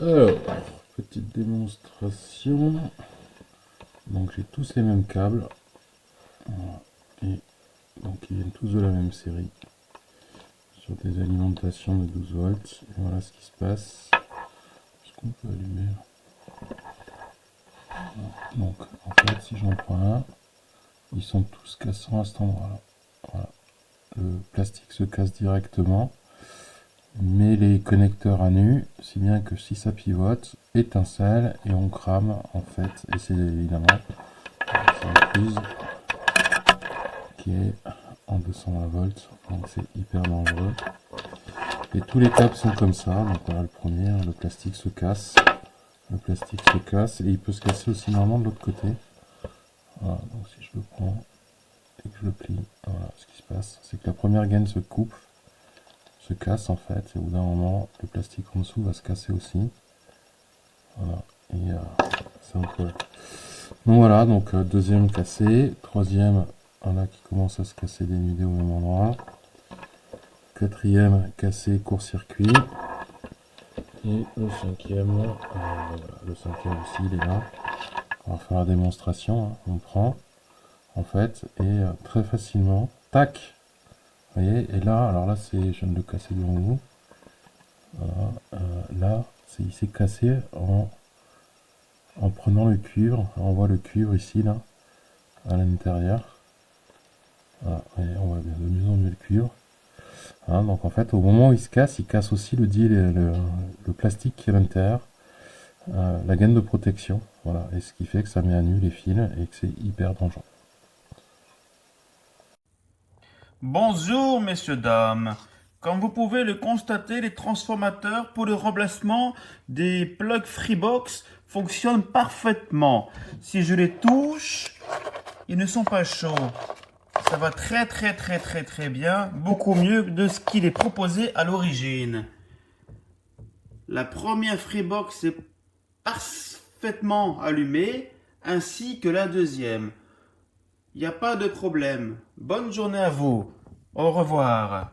Alors, petite démonstration. Donc j'ai tous les mêmes câbles. Voilà. Et donc ils viennent tous de la même série. Sur des alimentations de 12 volts. Et voilà ce qui se passe. Est-ce qu'on peut allumer là? Donc en fait si j'en prends un, ils sont tous cassants à cet endroit-là. Voilà. Le plastique se casse directement. Mais les connecteurs à nu, si bien que si ça pivote, étincelle et on crame en fait. Et c'est évidemment une prise qui est en 220 volts, donc c'est hyper dangereux. Et tous les câbles sont comme ça, donc voilà le premier, le plastique se casse. Le plastique se casse et il peut se casser aussi normalement de l'autre côté. Voilà, donc si je le prends et que je le plie, voilà ce qui se passe, c'est que la première gaine se coupe, se casse en fait, et au bout d'un moment, le plastique en dessous va se casser aussi. Voilà, et c'est un peu... Donc voilà, donc deuxième cassé, troisième, voilà qui commence à se casser dénudé au même endroit. Quatrième cassé, court-circuit. Et le cinquième, voilà, le cinquième aussi, il est là. On va faire la démonstration, hein. On prend, en fait, et très facilement, tac, vous voyez, et là, alors là, c'est, je viens de le casser devant vous. Voilà, là, il s'est cassé en prenant le cuivre. Alors, on voit le cuivre ici, là, à l'intérieur. Voilà, et on voit bien de mieux en mieux le cuivre. Hein, donc en fait, au moment où il casse aussi le plastique qui est à l'intérieur, la gaine de protection. Voilà, et ce qui fait que ça met à nu les fils et que c'est hyper dangereux. Bonjour, messieurs, dames. Comme vous pouvez le constater, les transformateurs pour le remplacement des plugs Freebox fonctionnent parfaitement. Si je les touche, ils ne sont pas chauds. Ça va très bien, beaucoup mieux de ce qu'il est proposé à l'origine. La première Freebox est parfaitement allumée, ainsi que la deuxième. Il n'y a pas de problème. Bonne journée à vous. Au revoir.